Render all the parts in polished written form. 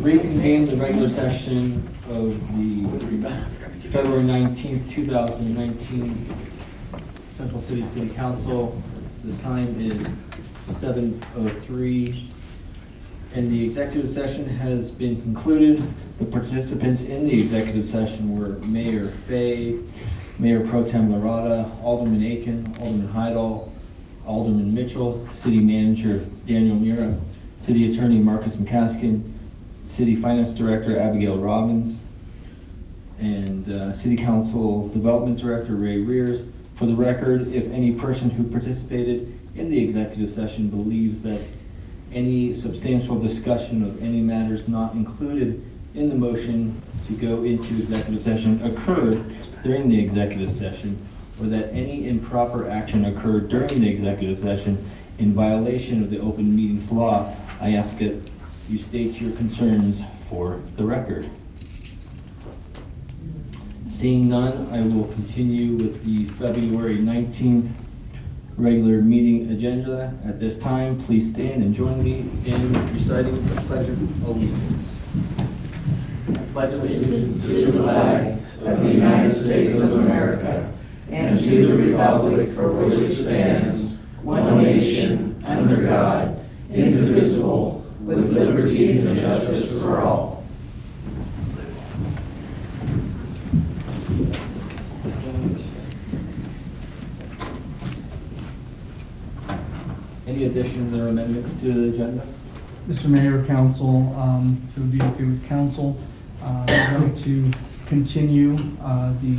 Reconvene the regular session of the February 19th, 2019 Central City Council. The time is 7:03, and the executive session has been concluded. The participants in the executive session were Mayor Fay, Mayor Pro Tem Larada, Alderman Aiken, Alderman Heidel, Alderman Mitchell, City Manager Daniel Mira, City Attorney Marcus McCaskin, City Finance Director Abigail Robbins, and City Council Development Director Ray Rears. For the record, if any person who participated in the executive session believes that any substantial discussion of any matters not included in the motion to go into executive session occurred during the executive session, or that any improper action occurred during the executive session in violation of the open meetings law, I ask that you state your concerns for the record. Seeing none, I will continue with the February 19th regular meeting agenda. At this time, please stand and join me in reciting the Pledge of Allegiance. I pledge allegiance to the flag of the United States of America and to the republic for which it stands, one nation, under God, indivisible, with liberty and justice for all. Any additions or amendments to the agenda? Mr. Mayor, Council, if it would be okay with Council, I'd like to continue the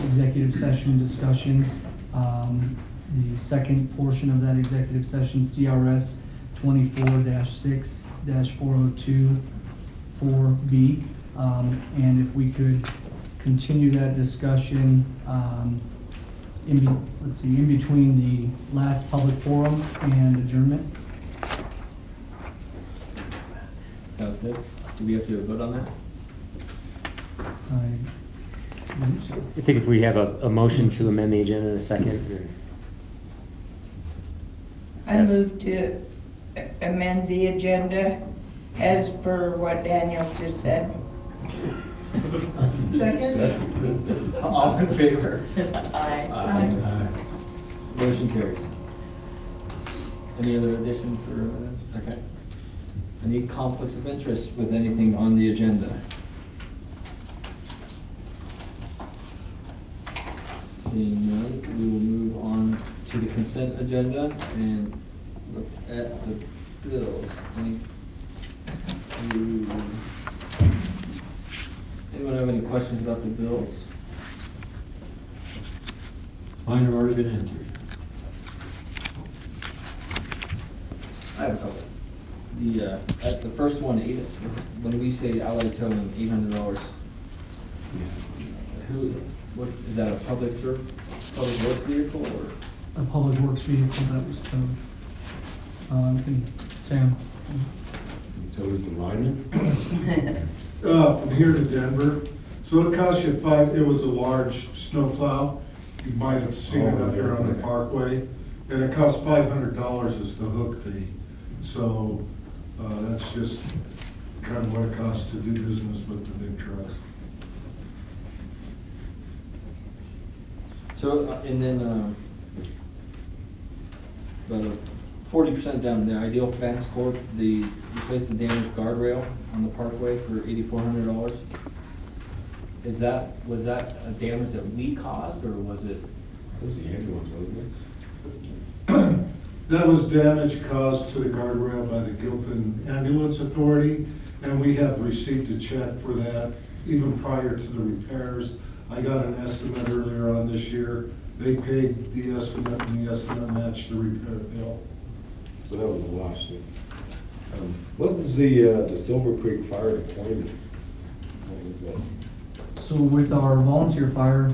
executive session discussion. The second portion of that executive session, CRS 24-6-402-4B. And if we could continue that discussion in between the last public forum and adjournment. Sounds good. Do we have to vote on that? I think if we have a motion to amend the agenda in a second. I move to amend the agenda as per what Daniel just said. Second? All in favor? Aye. Motion carries. Any other additions or amendments? Okay. Any conflicts of interest with anything on the agenda? Seeing none, we will move on to the consent agenda and look at the bills. Anyone have any questions about the bills? Mine have already been answered. I have a couple. That's the first one, when we say outright towing, $800. What, is that a public works vehicle or? A public works vehicle that was towed. Sam. You towed it to Lyman? From here to Denver. So it cost you it was a large snowplow. You might have seen it up here on the parkway. And it cost $500 as the hook fee. So that's just kind of what it costs to do business with the big trucks. So, and then, about 40% down, the Ideal Fence Corp, they replaced the damaged guardrail on the parkway for $8,400. Was that a damage that we caused, or was it? That was the ambulance, wasn't it? That was damage caused to the guardrail by the Gilpin Ambulance Authority, and we have received a check for that even prior to the repairs. I got an estimate earlier on this year. They paid the estimate, and the estimate matched the repair bill. So that was a wash. What was the Silver Creek Fire deployment? What was that? So with our volunteer fire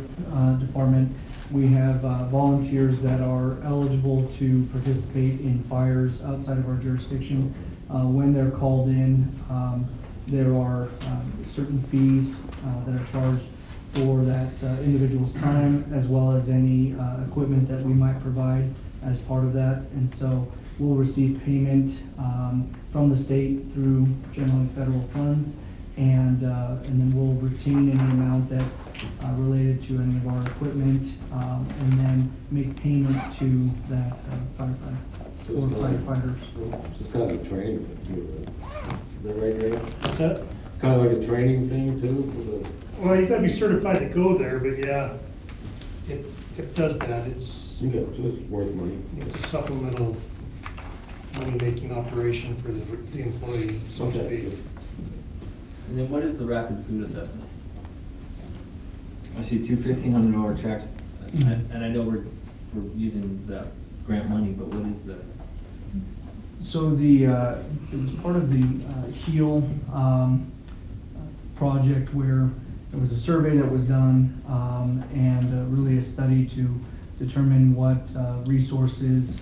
department, we have volunteers that are eligible to participate in fires outside of our jurisdiction. When they're called in, there are certain fees that are charged for that individual's time, as well as any equipment that we might provide as part of that. And so we'll receive payment from the state through generally federal funds, and then we'll retain any amount that's related to any of our equipment, and then make payment to that firefighter or firefighters. So it's kind of a training thing too, right? Is that right, Gary? What's that? Kind of like a training thing too for the. Well, you gotta be certified to go there, but yeah, it does that. It's Okay, so it's worth money. a supplemental money-making operation for the employee, so to Okay. speak. And then what is the rapid food assessment? I see two $1,500 checks, and I know we're using the grant money, but what is the? So it was part of the HEAL project, where there was a survey that was done, and really a study to determine what resources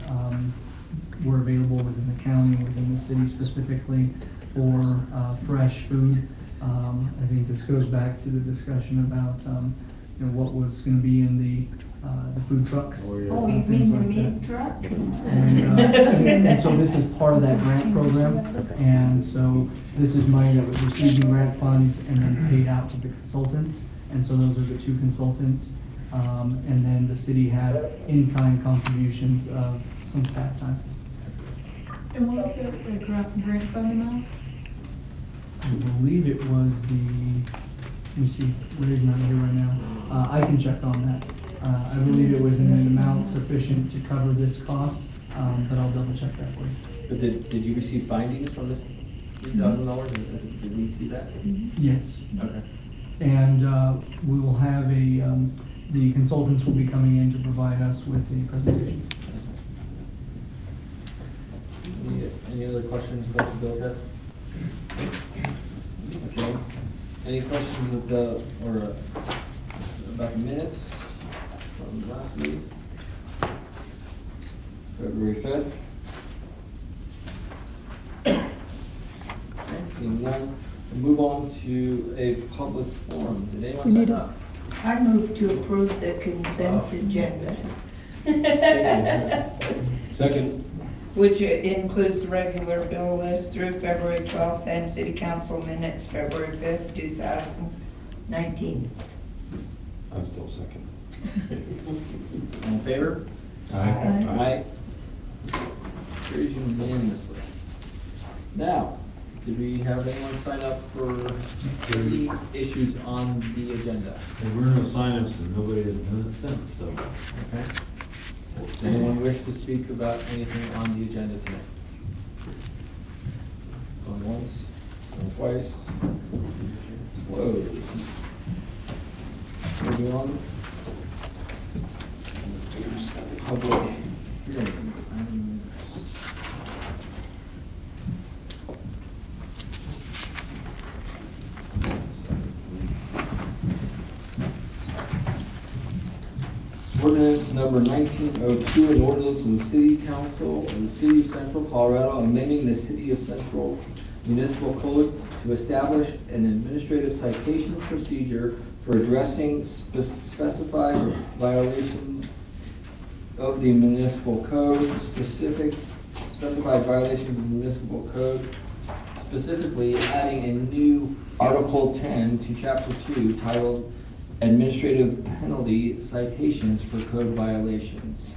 were available within the county, within the city specifically, for fresh food. I think this goes back to the discussion about what was going to be in the food trucks. Oh, yeah. Oh, you things mean the like that. meat truck? And so this is part of that grant program, and so this is money that was received in grant funds and then paid out to the consultants, and so those are the two consultants. And then the city had in-kind contributions of some staff time. And what was the grant fund amount? I believe it was let me see, Ray's not here right now. I can check on that. I believe it was in an amount sufficient to cover this cost, but I'll double check that for you. But did you receive findings from this $3,000? Did we see that? Yes. Okay. And we will have the consultants will be coming in to provide us with the presentation. Any other questions about the bill test? Okay. Any questions about the minutes from last week? February 5th? Okay, seeing none, we'll move on to a public forum. Did anyone sign up? I move to approve the consent agenda. Second. Which includes the regular bill list through February 12th and city council minutes, February 5th, 2019. I'm still second. All in favor? Aye. Aye. Carries unanimously. Now, did we have anyone sign up for any issues on the agenda? There were no signups and nobody has done it since, so. Okay. Does anyone wish to speak about anything on the agenda tonight? Going once, going twice. Closed. Moving on. Public hearing. Ordinance number 1902, an ordinance of the City Council of the City of Central, Colorado, amending the City of Central Municipal Code to establish an administrative citation procedure for addressing specified violations of the municipal code, specified violations of the municipal code, specifically adding a new Article 10 to Chapter 2 titled Administrative Penalty Citations for Code Violations.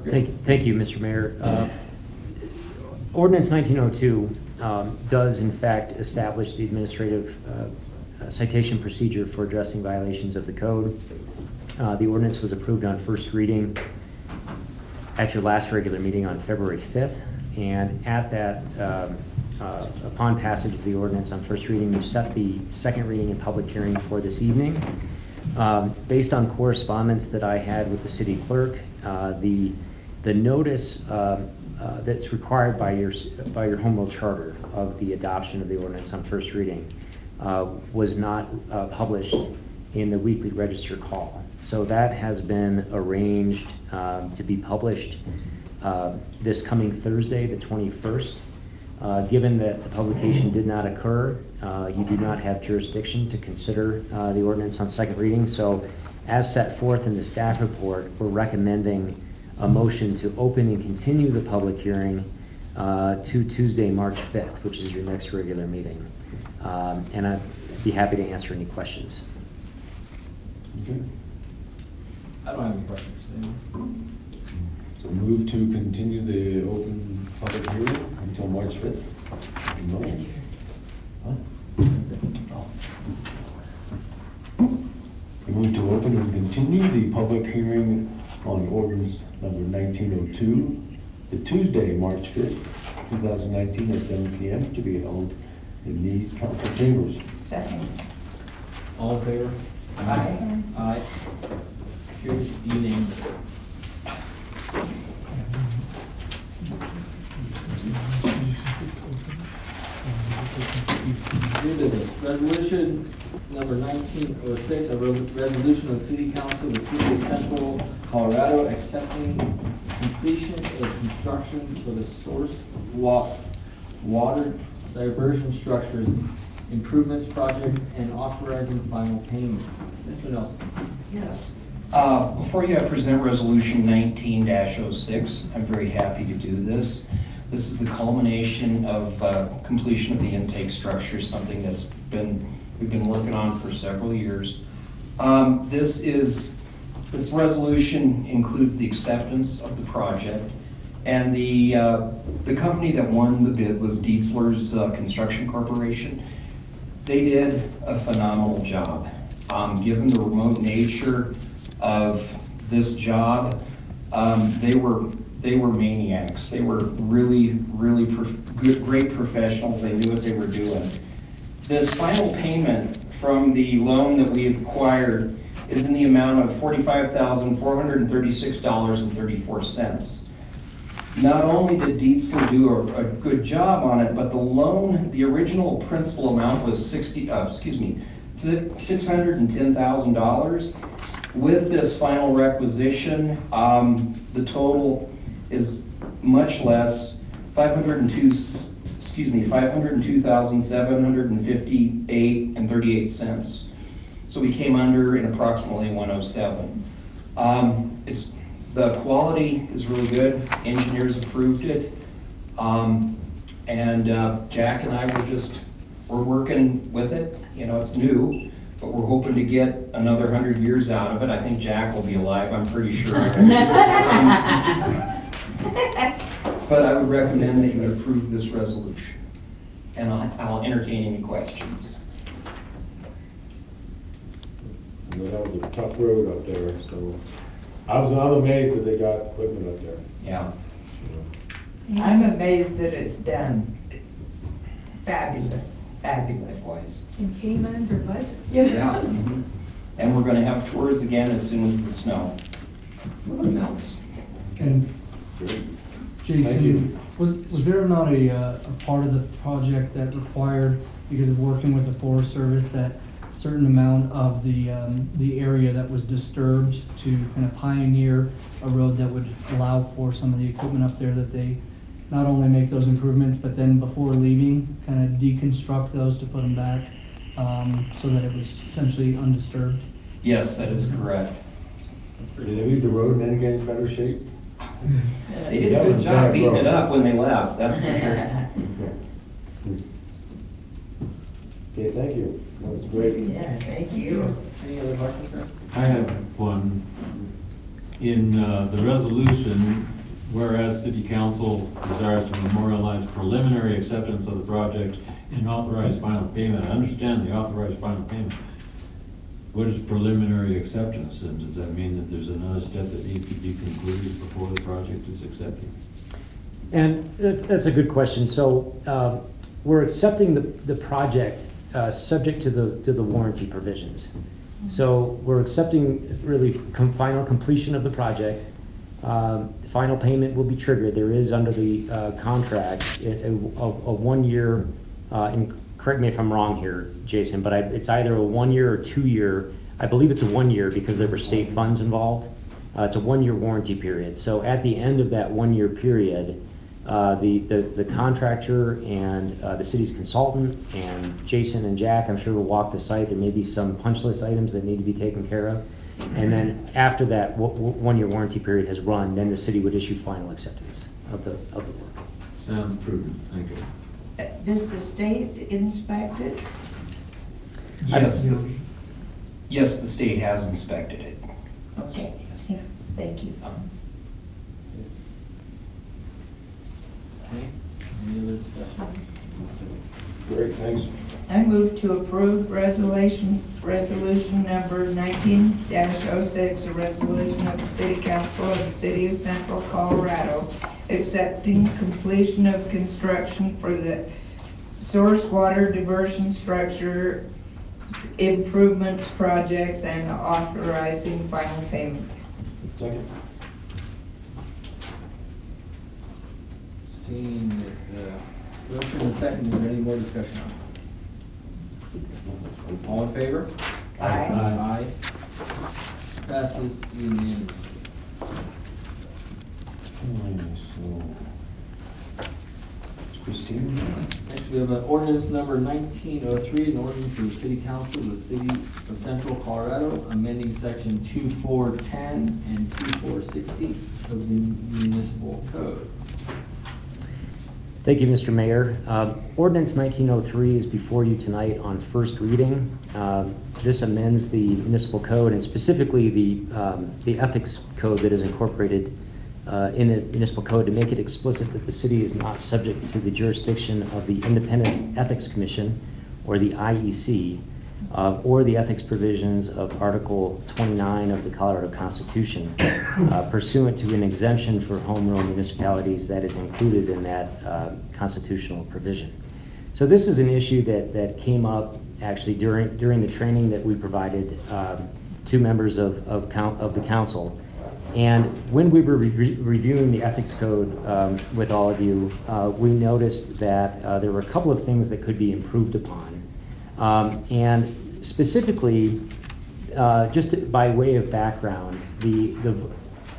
Thank you, Mr. Mayor. Ordinance 1902 does in fact establish the administrative citation procedure for addressing violations of the code. The ordinance was approved on first reading at your last regular meeting on February 5th, and at that, upon passage of the ordinance on first reading, we set the second reading and public hearing for this evening. Based on correspondence that I had with the city clerk, the notice that's required by your home rule charter of the adoption of the ordinance on first reading was not published in the weekly register call. So that has been arranged to be published this coming Thursday, the 21st. Given that the publication did not occur, you do not have jurisdiction to consider the ordinance on second reading. So as set forth in the staff report, we're recommending a motion to open and continue the public hearing to Tuesday, March 5th, which is your next regular meeting. And I'd be happy to answer any questions. Okay. I don't have any questions. Anyone? So move to continue the open public hearing until March 5th. Motion. Huh? Move to open and continue the public hearing on ordinance number 1902 to Tuesday, March 5th, 2019 at 7 p.m. to be held in these council chambers. Second. All in favor? Aye. Aye. Here's unanimous. New business, resolution number 1906, a resolution of the City Council of the City of Central, Colorado, accepting completion of construction for the source water diversion structures improvements project and authorizing final payment. Mr. Nelson. Yes. Before you, I present Resolution 19-06. I'm very happy to do this. This is the culmination of completion of the intake structure, something that's we've been working on for several years. This resolution includes the acceptance of the project, and the company that won the bid was Dietzler's Construction Corporation. They did a phenomenal job. Given the remote nature of this job, they were maniacs. They were really great professionals. They knew what they were doing. This final payment from the loan that we have acquired is in the amount of $45,436.34. Not only did Dietzler do a good job on it, but the loan, the original principal amount was $610,000. With this final requisition, the total is much less, $502,758.38. So we came under in approximately 107. The quality is really good. Engineers approved it. Jack and I we're working with it. You know, it's new, but we're hoping to get another 100 years out of it. I think Jack will be alive, I'm pretty sure. But I would recommend that you would approve this resolution. And I'll entertain any questions. I know that was a tough road up there, so I'm amazed that they got equipment up there. Yeah. I'm amazed that it's done. Fabulous, fabulous. Likewise. And came under budget. Yeah. And we're gonna have tours again as soon as the snow melts. And Great. Thank Jason, you. was there not a part of the project that required, because of working with the Forest Service, that a certain amount of the area that was disturbed to kind of pioneer a road that would allow for some of the equipment up there, that they not only make those improvements, but then before leaving, kind of deconstruct those to put them back, so that it was essentially undisturbed? Yes, that is correct. Did they leave the road in any better shape? They did a good job beating it up when they left, that's for sure. Okay, thank you. That was great. Yeah, thank you. Any other questions, Chris? I have one. In the resolution, whereas City Council desires to memorialize preliminary acceptance of the project and authorize final payment. I understand the authorized final payment. What is preliminary acceptance, and does that mean that there's another step that needs to be concluded before the project is accepted? And that's a good question. So we're accepting the project subject to the warranty provisions. So we're accepting really final completion of the project. Final payment will be triggered. There is under the contract a 1 year, and correct me if I'm wrong here, Jason, but it's either a 1 year or 2 year. I believe it's a 1 year because there were state funds involved. It's a 1 year warranty period. So at the end of that 1 year period, The contractor and the city's consultant and Jason and Jack, I'm sure, will walk the site. There may be some punch list items that need to be taken care of. And then after that one-year warranty period has run, then the city would issue final acceptance of the work. Sounds prudent, thank you. Does the state inspect it? Yes, yes, the state has inspected it. Okay, yeah, thank you. Okay, any other discussion? Great, thanks. I move to approve resolution number 19-06, a resolution of the City Council of the City of Central Colorado accepting completion of construction for the source water diversion structure improvement projects and authorizing final payment. Second. Seeing the motion and second, is there any more discussion on it? All in favor? Aye. Aye. Passes unanimously. So, Christine? Next, we have an ordinance number 1903, an ordinance of the City Council of the City of Central Colorado, amending section 2410 and 2460 of the municipal code. Thank you, Mr. Mayor. Ordinance 1903 is before you tonight on first reading. This amends the municipal code and specifically the ethics code that is incorporated in the municipal code to make it explicit that the city is not subject to the jurisdiction of the Independent Ethics Commission, or the IEC, or the ethics provisions of Article 29 of the Colorado Constitution, pursuant to an exemption for home rule municipalities that is included in that constitutional provision. So this is an issue that came up actually during the training that we provided to members of the council. And when we were reviewing the ethics code with all of you, we noticed that there were a couple of things that could be improved upon. And specifically, just by way of background, the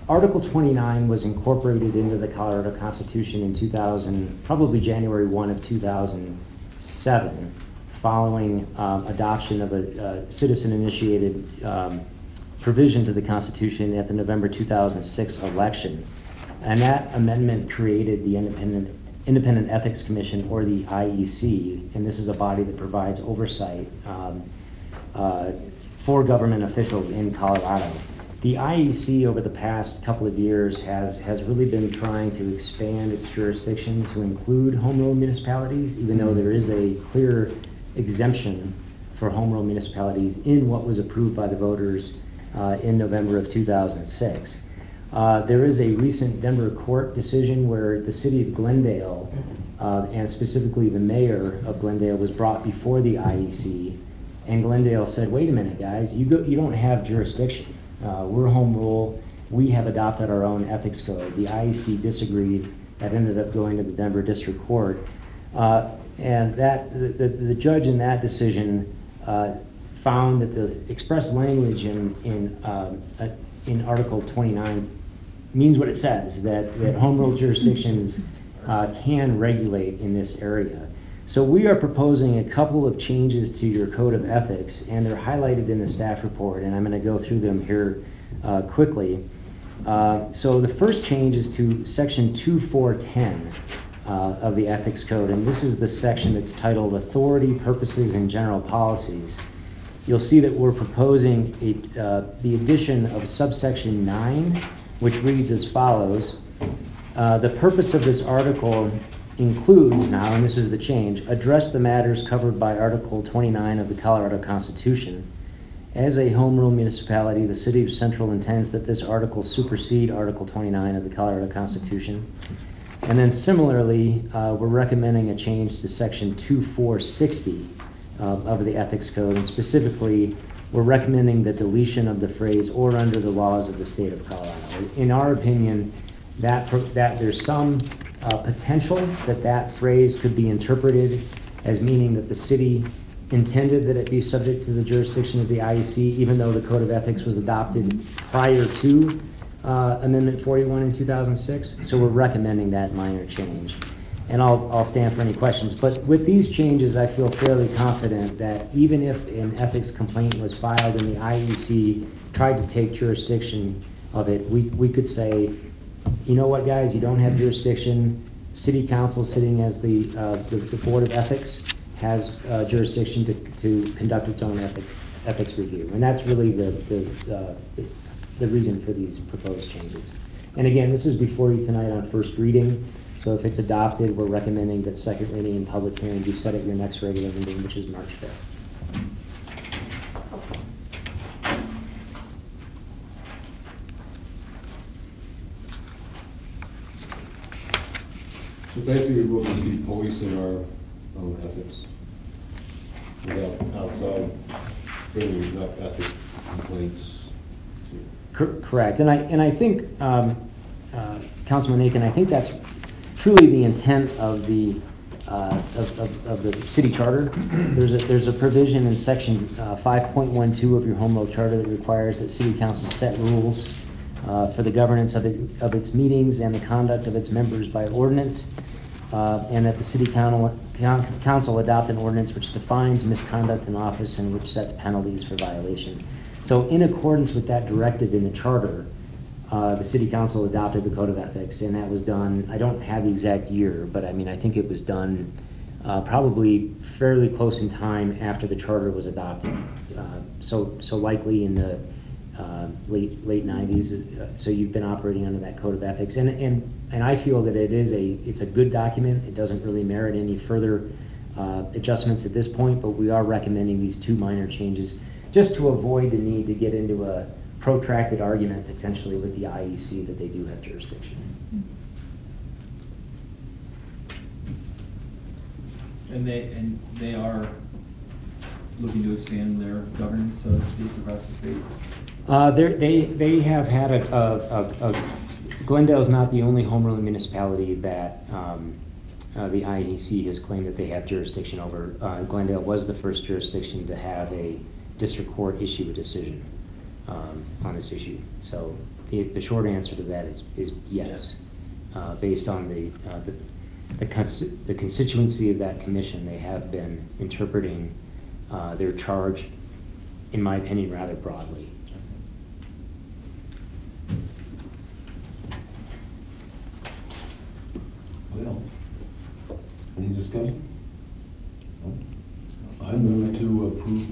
Article 29 was incorporated into the Colorado Constitution in 2000, probably January 1 of 2007, following adoption of a citizen-initiated provision to the Constitution at the November 2006 election. And that amendment created the Independent Ethics Commission, or the IEC, and this is a body that provides oversight for government officials in Colorado. The IEC over the past couple of years has really been trying to expand its jurisdiction to include home rule municipalities, even though there is a clear exemption for home rule municipalities in what was approved by the voters in November of 2006. There is a recent Denver court decision where the city of Glendale, and specifically the mayor of Glendale, was brought before the IEC, and Glendale said, wait a minute, guys, you don't have jurisdiction. We're home rule. We have adopted our own ethics code. The IEC disagreed. That ended up going to the Denver District Court. And the judge in that decision found that the express language in Article 29 means what it says, that home rule jurisdictions can regulate in this area. So we are proposing a couple of changes to your code of ethics, and they're highlighted in the staff report, and I'm going to go through them here quickly. So the first change is to section 2410 of the ethics code, and this is the section that's titled Authority, Purposes, and General Policies. You'll see that we're proposing the addition of subsection 9, which reads as follows. The purpose of this article includes now, and this is the change, address the matters covered by Article 29 of the Colorado Constitution. As a home rule municipality, the City of Central intends that this article supersede Article 29 of the Colorado Constitution. And then similarly, we're recommending a change to section 2460 of the Ethics Code, and specifically, we're recommending the deletion of the phrase "or under the laws of the state of Colorado." In our opinion, that there's some potential that phrase could be interpreted as meaning that the city intended that it be subject to the jurisdiction of the IEC, even though the Code of Ethics was adopted prior to Amendment 41 in 2006. So we're recommending that minor change. And I'll stand for any questions. But with these changes, I feel fairly confident that even if an ethics complaint was filed and the IEC tried to take jurisdiction of it, we could say, you know what, guys, you don't have jurisdiction. City council, sitting as the Board of Ethics, has jurisdiction to conduct its own ethics review. And that's really the reason for these proposed changes. And again, this is before you tonight on first reading. So if it's adopted, we're recommending that second reading and public hearing be set at your next regular meeting, which is March 5th. So basically, we'll just be policing our own ethics without outside bringing up ethics complaints. Correct. And I think, Councilman Aiken, I think that's truly the intent of the city charter. There's a provision in section 5.12 of your home rule charter that requires that city council set rules for the governance of its meetings and the conduct of its members by ordinance, and that the city council adopt an ordinance which defines misconduct in office and which sets penalties for violation. So in accordance with that directive in the charter, the city council adopted the code of ethics, and that was done, I don't have the exact year, but I mean, I think it was done probably fairly close in time after the charter was adopted. So likely in the late 90s. So you've been operating under that code of ethics, and I feel that it's a good document. It doesn't really merit any further adjustments at this point, but we are recommending these two minor changes just to avoid the need to get into a protracted argument potentially with the IEC that they do have jurisdiction. And they are looking to expand their governance, so to speak, across the state. They have had Glendale's not the only home ruling municipality that the IEC has claimed that they have jurisdiction over. Glendale was the first jurisdiction to have a district court issue a decision on this issue. So the short answer to that is yes. Based on the constituency of that commission, they have been interpreting their charge, in my opinion, rather broadly. Well, any discussion? No? I move to approve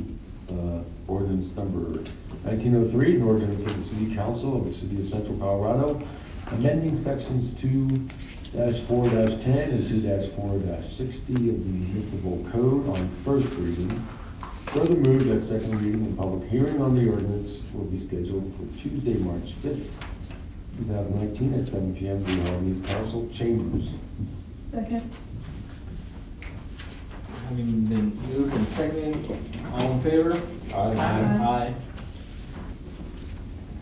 ordinance number 1903, an ordinance of the City Council of the City of Central Colorado, amending sections 2-4-10 and 2-4-60 of the municipal code on first reading. Further move that second reading and public hearing on the ordinance will be scheduled for Tuesday, March 5th, 2019 at 7 p.m. in these council chambers. Second. Having been moved and seconded, all in favor? Aye. Aye.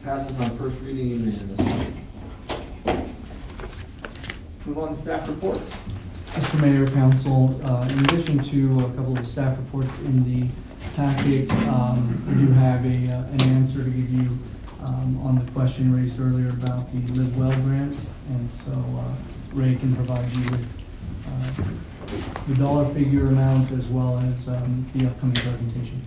Passes on first reading unanimously. Move on to staff reports. Mr. Mayor, Council, in addition to a couple of staff reports in the packet, we do have an answer to give you on the question raised earlier about the Live Well grant. And so Ray can provide you with the dollar figure amount as well as the upcoming presentation.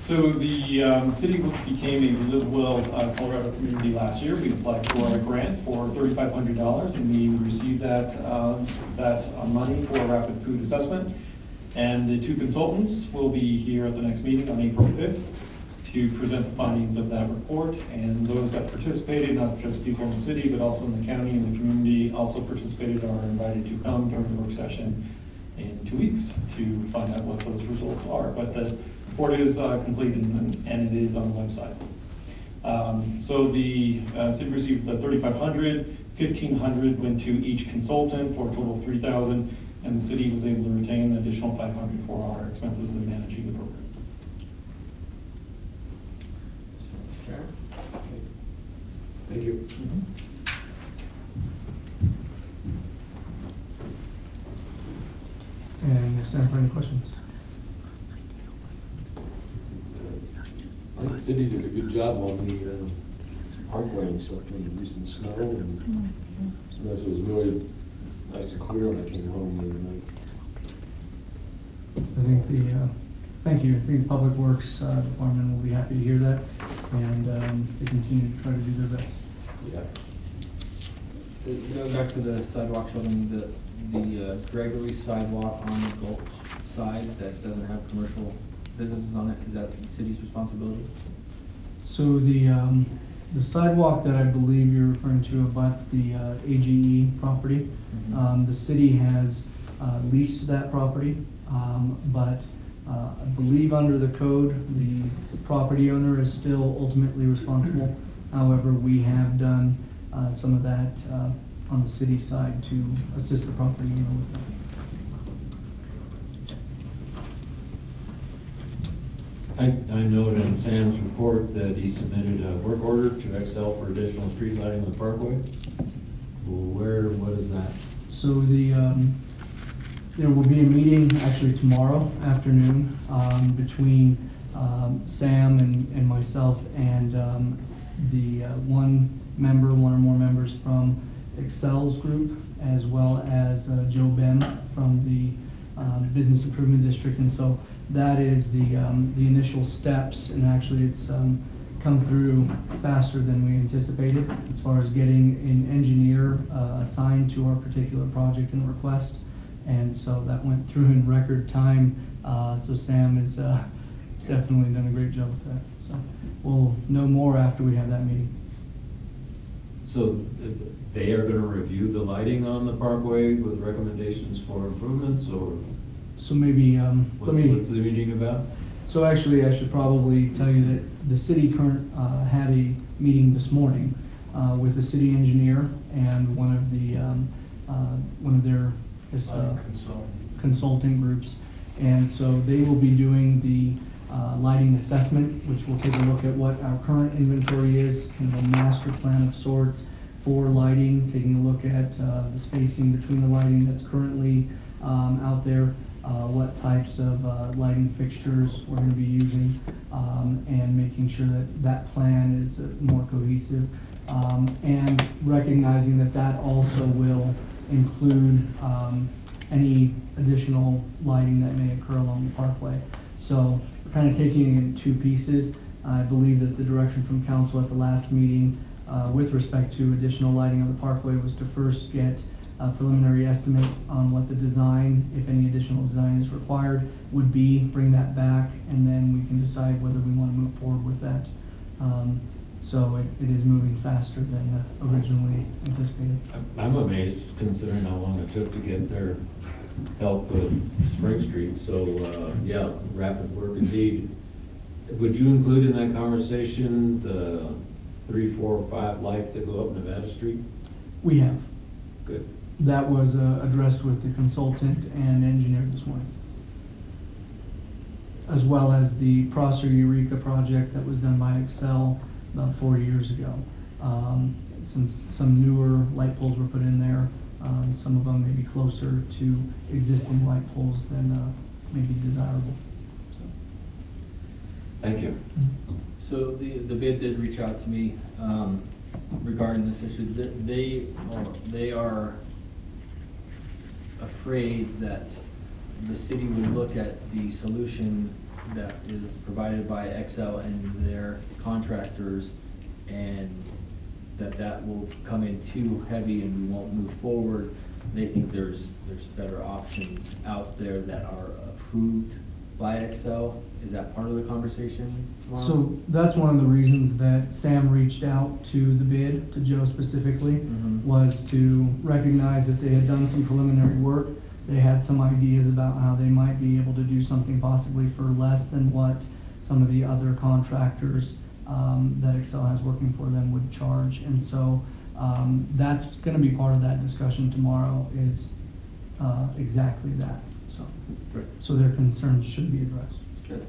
So the city became a Live Well Colorado community last year. We applied for a grant for $3,500, and we received that money for rapid food assessment. And the two consultants will be here at the next meeting on April 5th to present the findings of that report. And those that participated, not just people in the city, but also in the county and the community also participated, are invited to come during the work session in 2 weeks to find out what those results are. But the report is completed and it is on the website. So the city received the $3,500, $1,500 went to each consultant for a total of $3,000, and the city was able to retain an additional $500 for our expenses in managing the program. Thank you. And stand for any questions. I think the city did a good job on the parkway and stuff during the recent snow, and sometimes it was really nice and clear when I came home the other night. I think thank you. I think the Public Works Department will be happy to hear that, and they continue to try to do their best. Yeah. Going back to the sidewalk showing the Gregory sidewalk on the Gulch side that doesn't have commercial businesses on it, is that the city's responsibility? So the sidewalk that I believe you're referring to abuts the AGE property. Mhm. The city has leased that property, but I believe under the code, the property owner is still ultimately responsible. However, we have done some of that on the city side to assist the property owner with that. I noted in Sam's report that he submitted a work order to Excel for additional street lighting on the parkway. What is that? So there will be a meeting actually tomorrow afternoon between Sam and myself and the one or more members from Excel's group, as well as Joe Ben from the Business Improvement District. And so that is the initial steps, and actually it's come through faster than we anticipated as far as getting an engineer assigned to our particular project and request. And so that went through in record time. So Sam has definitely done a great job with that. So we'll know more after we have that meeting. So they are gonna review the lighting on the parkway with recommendations for improvements, or So maybe, what's the meeting about? So actually, I should probably tell you that the city had a meeting this morning with the city engineer and one of their consulting groups. And so they will be doing the lighting assessment, which will take a look at what our current inventory is, kind of a master plan of sorts for lighting, taking a look at the spacing between the lighting that's currently out there, what types of lighting fixtures we're going to be using, and making sure that that plan is more cohesive, and recognizing that that also will include any additional lighting that may occur along the parkway. So we're kind of taking it in two pieces. I believe that the direction from council at the last meeting with respect to additional lighting on the parkway was to first get a preliminary estimate on what the design, if any additional design is required, would be, bring that back, and then we can decide whether we want to move forward with that. So it is moving faster than originally anticipated. I'm amazed considering how long it took to get their help with Spring Street, so, yeah, rapid work indeed. Would you include in that conversation the 3, 4, 5 lights that go up Nevada Street? We have. Good. That was addressed with the consultant and engineer this morning, as well as the Prosser Eureka project that was done by Excel about 4 years ago. Some newer light poles were put in there. Some of them may be closer to existing light poles than may be desirable. So. Thank you. So the bid did reach out to me regarding this issue. They are afraid that the city will look at the solution that is provided by Excel and their contractors, and that will come in too heavy and we won't move forward. They think there's better options out there that are approved by Excel. Is that part of the conversation tomorrow? So that's one of the reasons that Sam reached out to the bid, to Joe specifically, was to recognize that they had done some preliminary work. They had some ideas about how they might be able to do something possibly for less than what some of the other contractors that Excel has working for them would charge. And so that's going to be part of that discussion tomorrow, is exactly that. So their concerns should be addressed. Good.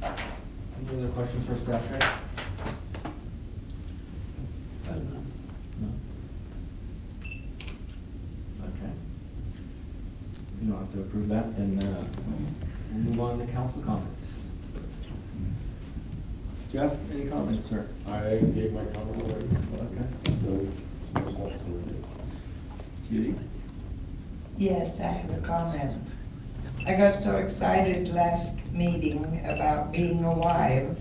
Any other questions for staff, Greg? No? Okay. If you don't have to approve that, then we'll move on to council comments. Jeff, any comments, sir? I gave my comment already. Okay. No stuff, so we're good. Judy? Yes, I have a comment. I got so excited last meeting about being a wife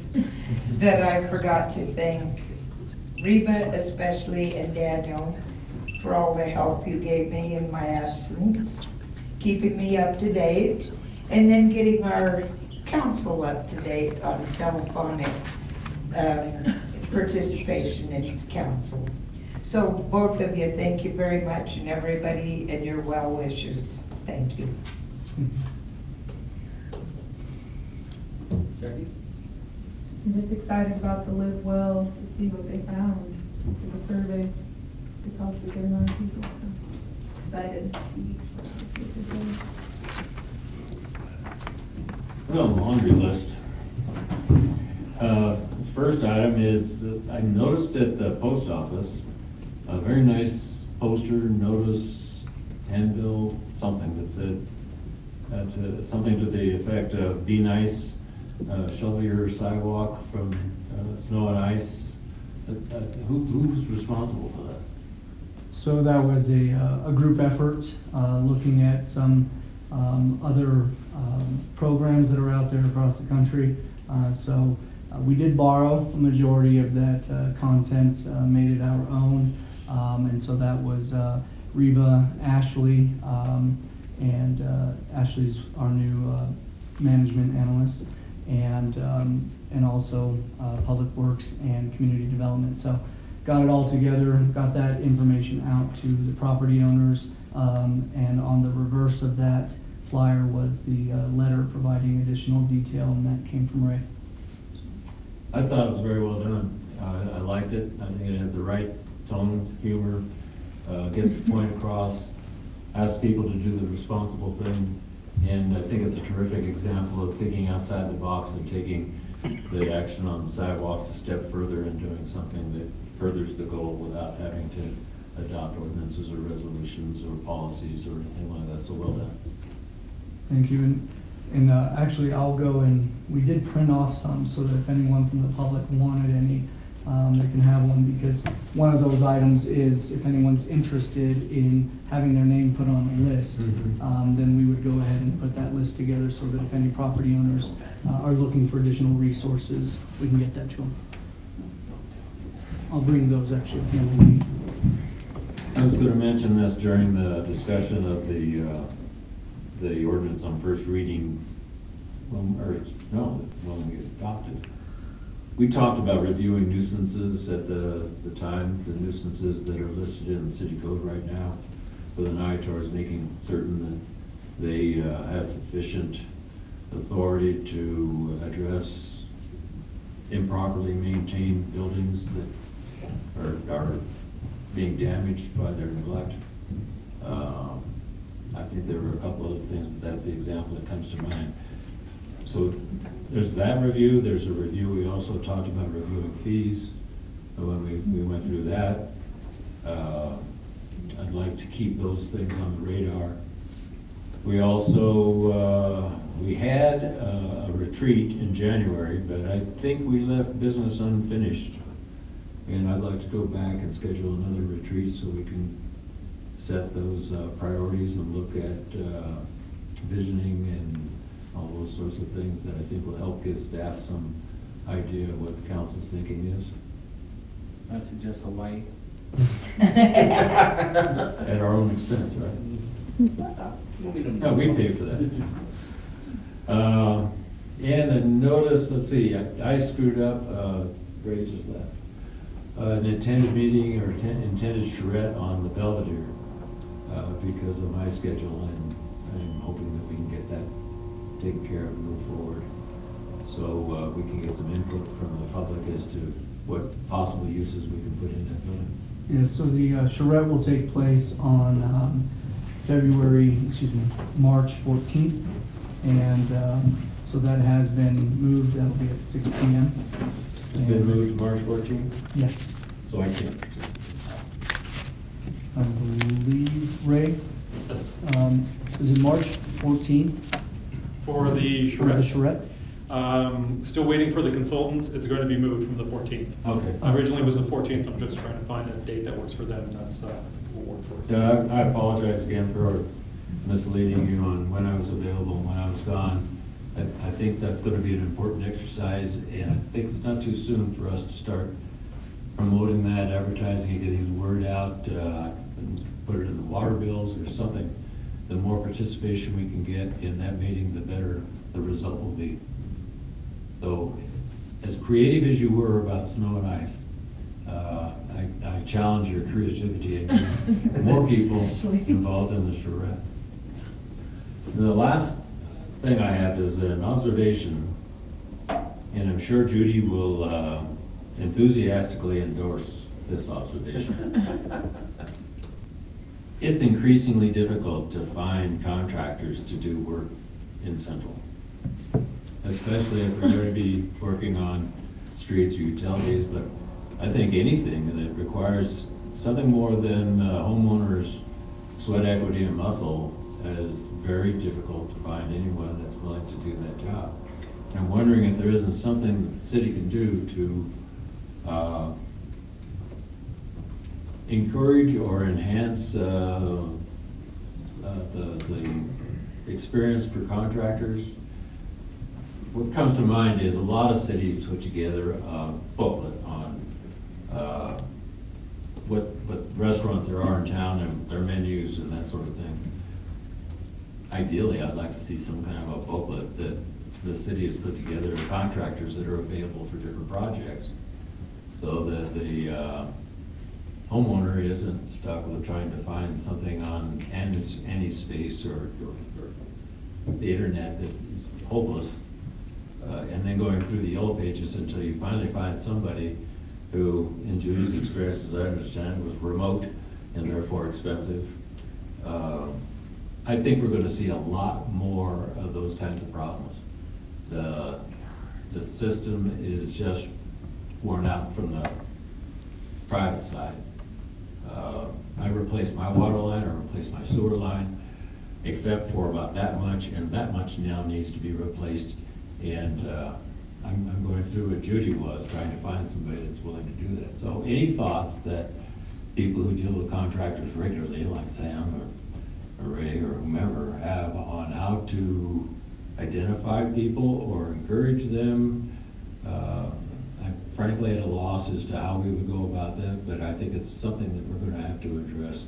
that I forgot to thank Reba especially and Daniel for all the help you gave me in my absence, keeping me up to date, and then getting our council up to date on telephonic participation in council. So both of you, thank you very much, and everybody and your well wishes. Thank you. Jackie? I'm just excited about the Live Well to see what they found for the survey. We talked to a good amount of people, so excited 2 weeks from now to see what they say. Well, laundry list. First item is, I noticed at the post office, a very nice poster, notice, handbill, something that said, something to the effect of, be nice, shovel your sidewalk from snow and ice. Who's responsible for that? So that was a group effort, looking at some other programs that are out there across the country. So we did borrow a majority of that content, made it our own. And so that was Reba, Ashley, and Ashley's our new management analyst, and also Public Works and Community Development. So got it all together, got that information out to the property owners, and on the reverse of that flyer was the letter providing additional detail, and that came from Ray. I thought it was very well done. I liked it. I think it had the right tone, humor, gets the point across, asks people to do the responsible thing. And I think it's a terrific example of thinking outside the box and taking the action on sidewalks a step further and doing something that furthers the goal without having to adopt ordinances or resolutions or policies or anything like that. So well done. Thank you. And actually, I'll go and we did print off some so that if anyone from the public wanted any, they can have one, because one of those items is if anyone's interested in having their name put on a list, then we would go ahead and put that list together so that if any property owners are looking for additional resources, we can get that to them. So, I'll bring those actually at the end of the meeting. I was going to mention this during the discussion of the ordinance on first reading, when we adopted. We talked about reviewing nuisances at the time, the nuisances that are listed in the city code right now, with an eye towards making certain that they have sufficient authority to address improperly maintained buildings that are being damaged by their neglect. I think there were a couple other things, but that's the example that comes to mind. So there's that review. There's a review. We also talked about reviewing fees. So when we went through that, I'd like to keep those things on the radar. We also, we had a retreat in January, but I think we left business unfinished. And I'd like to go back and schedule another retreat so we can set those priorities and look at visioning and all those sorts of things that I think will help give staff some idea of what the council's thinking is. I suggest Hawaii. At our own expense, right? No, we pay for that. And a notice, let's see, I screwed up, Ray just left. An intended meeting or intended charrette on the Belvedere because of my schedule, and I'm hoping that we can get that taken care of and move forward. So we can get some input from the public as to what possible uses we can put in that building. Yeah, so the charrette will take place on March 14th. And so that has been moved. That'll be at 6 p.m. It's been moved to March 14th? Yes. So I can't. I believe, Ray? Yes. Is it March 14th? For the For the charrette. charrette? Still waiting for the consultants. It's going to be moved from the 14th. Okay. Originally it was the 14th. I'm just trying to find a date that works for them, and that's will work for. Yeah, I apologize again for misleading you on when I was available and when I was gone. I think that's going to be an important exercise, and I think it's not too soon for us to start promoting that, advertising it, getting the word out, and put it in the water bills or something. The more participation we can get in that meeting, the better the result will be. So, as creative as you were about snow and ice, I challenge your creativity and get more people involved in the charrette. And the last thing I have is an observation, and I'm sure Judy will enthusiastically endorse this observation. It's increasingly difficult to find contractors to do work in Central, especially if we're going to be working on streets or utilities, but I think anything that requires something more than homeowners' sweat equity and muscle is very difficult to find anyone that's willing to do that job. I'm wondering if there isn't something that the city can do to encourage or enhance the experience for contractors. What comes to mind is a lot of cities put together a booklet on what restaurants there are in town and their menus and that sort of thing. Ideally, I'd like to see some kind of a booklet that the city has put together of contractors that are available for different projects, so that the homeowner isn't stuck with trying to find something on any space or the internet that is hopeless, and then going through the yellow pages until you finally find somebody who, in Judy's experience, as I understand, was remote and therefore expensive. I think we're going to see a lot more of those kinds of problems. The system is just worn out from the private side. I replaced my water line, I replaced my sewer line, except for about that much, and that much now needs to be replaced. And I'm going through what Judy was, trying to find somebody that's willing to do that. So any thoughts that people who deal with contractors regularly, like Sam or Ray or whomever, have on how to identify people or encourage them? I'm frankly at a loss as to how we would go about that, but I think it's something that we're going to have to address.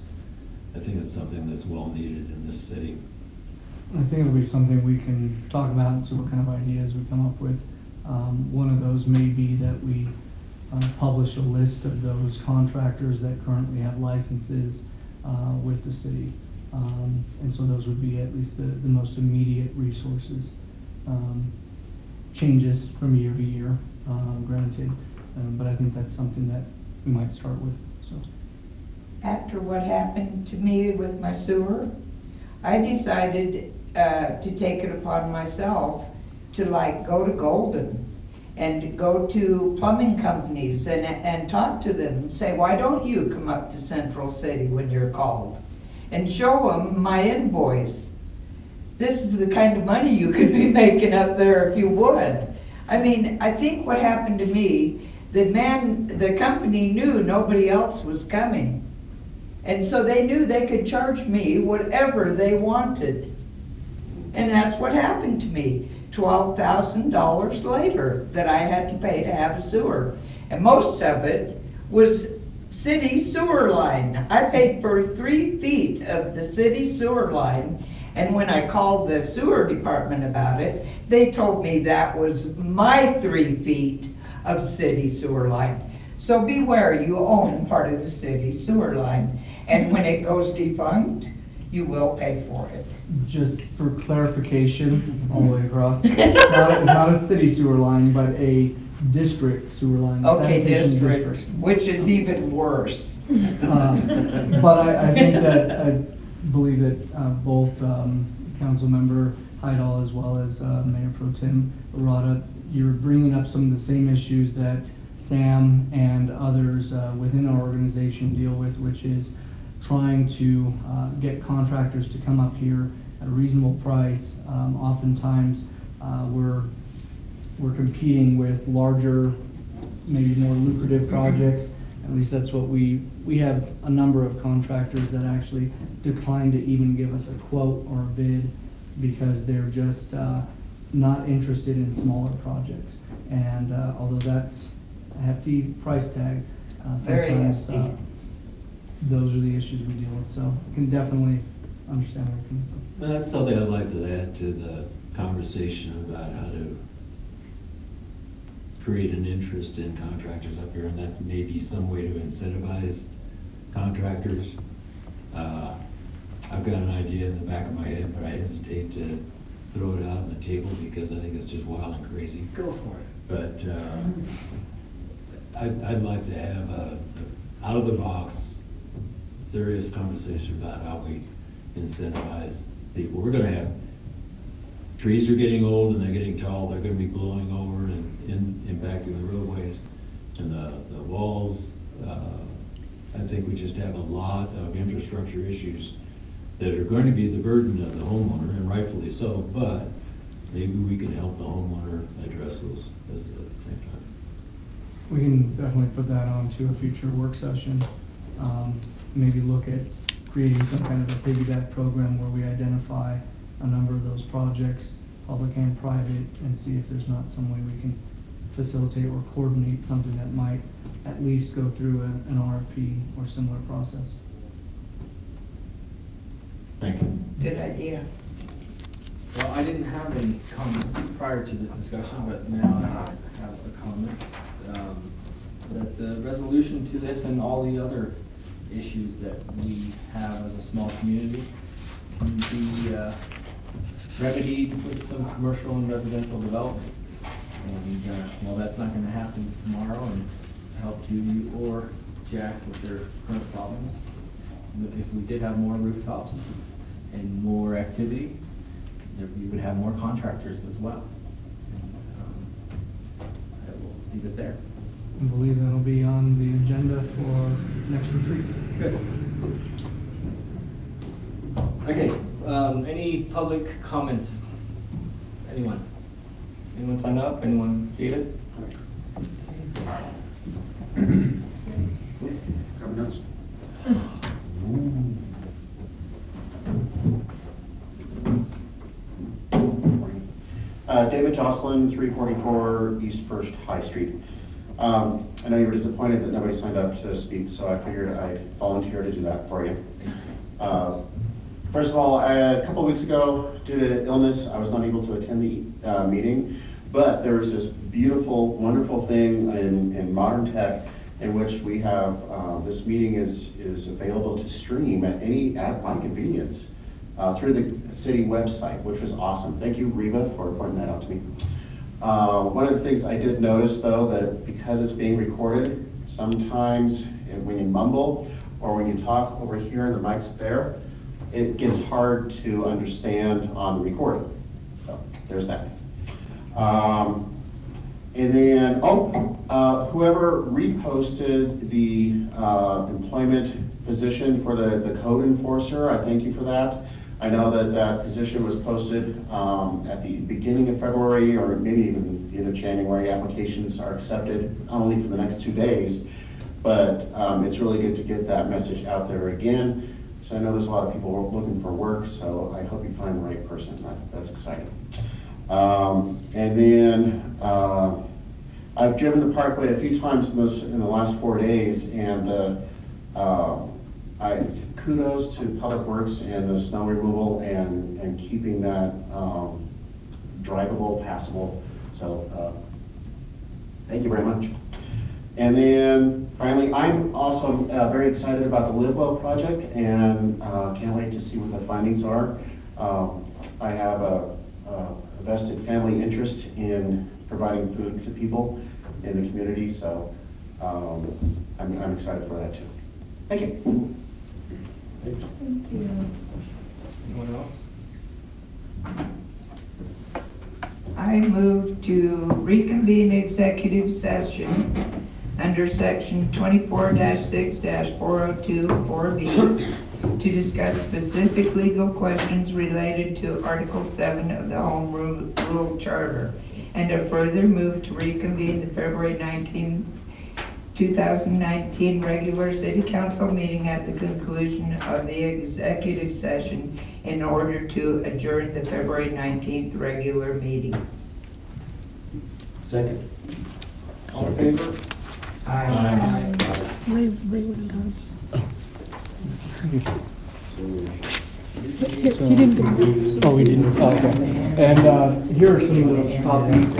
I think it's something that's well needed in this city. I think it'll be something we can talk about and see what kind of ideas we come up with. One of those may be that we publish a list of those contractors that currently have licenses with the city. And so those would be at least the most immediate resources. Changes from year to year, granted, but I think that's something that we might start with. So, After what happened to me with my sewer, I decided to take it upon myself to go to Golden and go to plumbing companies and talk to them and say, why don't you come up to Central City when you're called? And show them my invoice. This is the kind of money you could be making up there if you would. I mean, I think what happened to me, the company knew nobody else was coming. And so they knew they could charge me whatever they wanted. And that's what happened to me. $12,000 later that I had to pay to have a sewer. And most of it was city sewer line. I paid for 3 feet of the city sewer line, and when I called the sewer department about it, they told me that was my 3 feet of city sewer line. So beware, you own part of the city sewer line, and when it goes defunct, you will pay for it. just for clarification, all the way across, it's not a city sewer line, but a district sewer line. Okay, sanitation district, which is even worse. But I think that, I believe that both Councilmember Heidel as well as Mayor Pro Tem Arata, you're bringing up some of the same issues that Sam and others within our organization deal with, which is trying to get contractors to come up here at a reasonable price. Oftentimes, we're we're competing with larger, maybe more lucrative projects. At least that's what we have a number of contractors that actually decline to even give us a quote or a bid because they're just not interested in smaller projects. And although that's a hefty price tag, Very sometimes hefty. those are the issues we deal with. So I can definitely understand where you're coming from. That's something I'd like to add to the conversation about how to create an interest in contractors up here, and that may be some way to incentivize contractors. I've got an idea in the back of my head, but I hesitate to throw it out on the table because I think it's just wild and crazy. Go for it. But I'd like to have a out-of-the-box, serious conversation about how we incentivize people. We're gonna have, trees are getting old and they're getting tall, they're gonna be blowing over and impacting the roadways and the walls. I think we just have a lot of infrastructure issues that are going to be the burden of the homeowner, and rightfully so, but maybe we can help the homeowner address those at the same time. We can definitely put that on to a future work session. Maybe look at creating some kind of a piggyback program where we identify a number of those projects, public and private, and see if there's not some way we can facilitate or coordinate something that might at least go through an RFP or similar process. Thank you. Good idea. Well, I didn't have any comments prior to this discussion, but now I have a comment. That the resolution to this and all the other issues that we have as a small community can be remedied with some commercial and residential development. And while that's not gonna happen tomorrow and help Judy or Jack with their current problems, if we did have more rooftops and more activity, we would have more contractors as well. I will leave it there. I believe that'll be on the agenda for next retreat. Good. Okay, any public comments? Anyone? Anyone sign up? Anyone see it? Governance. David Jocelyn, 344 East First High Street. I know you were disappointed that nobody signed up to speak, so I figured I'd volunteer to do that for you. First of all, a couple of weeks ago, due to illness, I was not able to attend the meeting, but there was this beautiful, wonderful thing in modern tech in which we have, this meeting is available to stream at my convenience through the city website, which was awesome. Thank you, Reba, for pointing that out to me. One of the things I did notice, though, that because it's being recorded, sometimes when you mumble or when you talk over here and the mic's there, it gets hard to understand on the recording. So there's that. And then, whoever reposted the employment position for the code enforcer, I thank you for that. I know that position was posted at the beginning of February or maybe even the end of January. Applications are accepted only for the next 2 days, but it's really good to get that message out there again. So I know there's a lot of people looking for work, so I hope you find the right person. That's exciting. And then I've driven the Parkway a few times in the last 4 days, and kudos to Public Works and the snow removal and keeping that drivable, passable. So thank you very much. And then finally, I'm also very excited about the Live Well project and can't wait to see what the findings are. I have a vested family interest in providing food to people in the community, so I'm excited for that too. Thank you. Thank you. Anyone else? I move to reconvene executive session under section 24-6-402-4B to discuss specific legal questions related to Article 7 of the Home Rule Charter and a further move to reconvene the February 19, 2019 regular city council meeting at the conclusion of the executive session in order to adjourn the February 19th regular meeting. Second. All in favor? Aye. Oh, we didn't, oh, okay. And here are some of those copies.